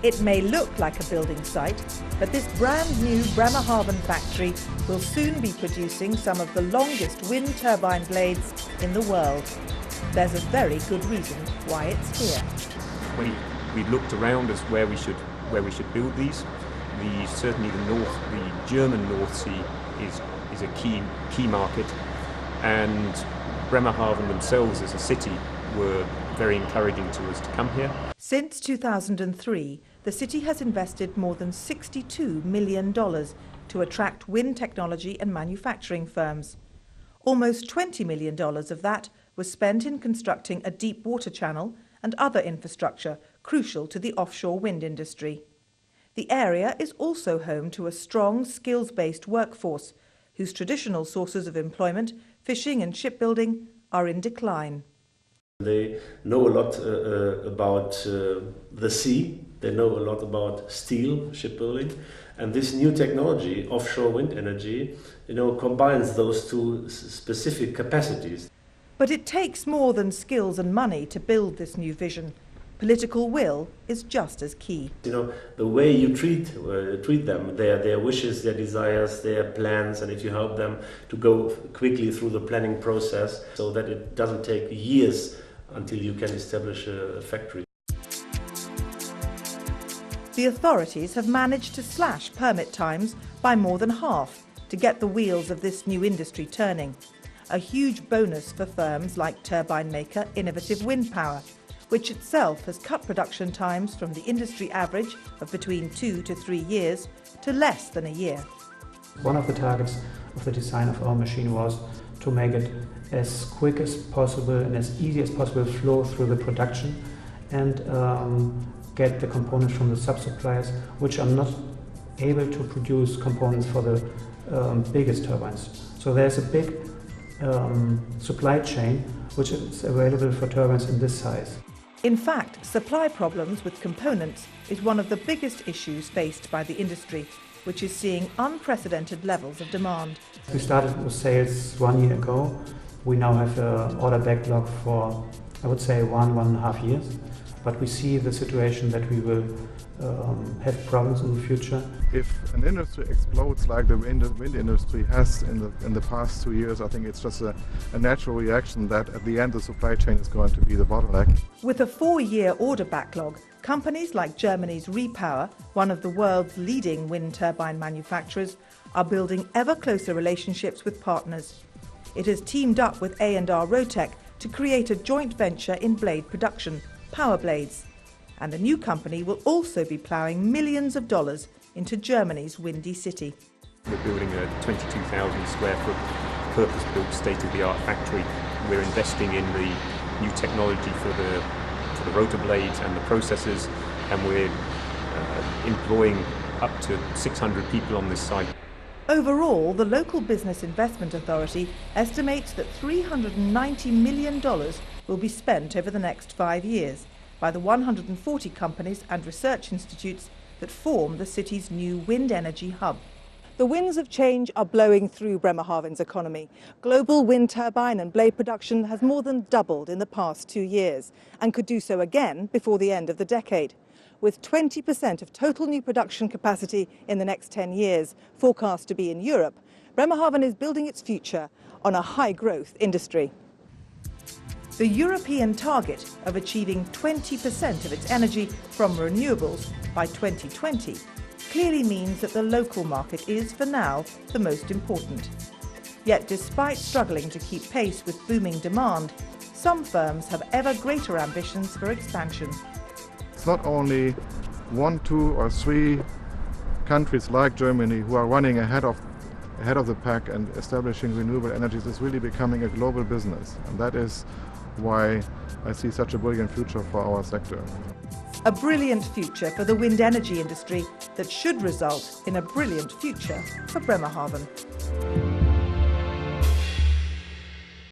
It may look like a building site, but this brand new Bremerhaven factory will soon be producing some of the longest wind turbine blades in the world. There's a very good reason why it's here. When we looked around as where we should build these, certainly the German North Sea is a key market, and Bremerhaven themselves as a city were very encouraging to us to come here. Since 2003, the city has invested more than $62 million to attract wind technology and manufacturing firms. Almost $20 million of that was spent in constructing a deep water channel and other infrastructure crucial to the offshore wind industry. The area is also home to a strong skills-based workforce whose traditional sources of employment, fishing and shipbuilding, are in decline. They know a lot about the sea, they know a lot about steel, shipbuilding, and this new technology, offshore wind energy, combines those two specific capacities. But it takes more than skills and money to build this new vision. Political will is just as key. The way you treat them, their wishes, their desires, their plans, and if you help them to go quickly through the planning process so that it doesn't take years until you can establish a factory. The authorities have managed to slash permit times by more than half to get the wheels of this new industry turning. A huge bonus for firms like turbine maker Innovative Wind Power, which itself has cut production times from the industry average of between 2 to 3 years to less than a year. One of the targets of the design of our machine was to make it as quick as possible and as easy as possible flow through the production and get the components from the sub-suppliers which are not able to produce components for the biggest turbines. So there's a big supply chain which is available for turbines in this size. In fact, supply problems with components is one of the biggest issues faced by the industry, which is seeing unprecedented levels of demand. We started with sales 1 year ago. We now have an order backlog for, I would say, 1.5 years. But we see the situation that we will have problems in the future. If an industry explodes like the wind industry has in the past 2 years, I think it's just a natural reaction that at the end the supply chain is going to be the bottleneck. With a 4-year order backlog, companies like Germany's Repower, one of the world's leading wind turbine manufacturers, are building ever closer relationships with partners. It has teamed up with A&R Rotec to create a joint venture in blade production, Power Blades. And the new company will also be ploughing millions of dollars into Germany's windy city. We're building a 22,000 square foot purpose-built state-of-the-art factory. We're investing in the new technology for the rotor blades and the processors, and we're employing up to 600 people on this site. Overall, the local Business Investment Authority estimates that $390 million will be spent over the next 5 years by the 140 companies and research institutes that form the city's new wind energy hub. The winds of change are blowing through Bremerhaven's economy. Global wind turbine and blade production has more than doubled in the past 2 years and could do so again before the end of the decade. With 20% of total new production capacity in the next 10 years forecast to be in Europe, Bremerhaven is building its future on a high-growth industry. The European target of achieving 20% of its energy from renewables by 2020 clearly means that the local market is, for now, the most important. Yet, despite struggling to keep pace with booming demand, some firms have ever greater ambitions for expansion. It's not only 1, 2 or 3 countries like Germany who are running ahead of the pack and establishing renewable energies. It's really becoming a global business, and that is why I see such a brilliant future for our sector. A brilliant future for the wind energy industry that should result in a brilliant future for Bremerhaven.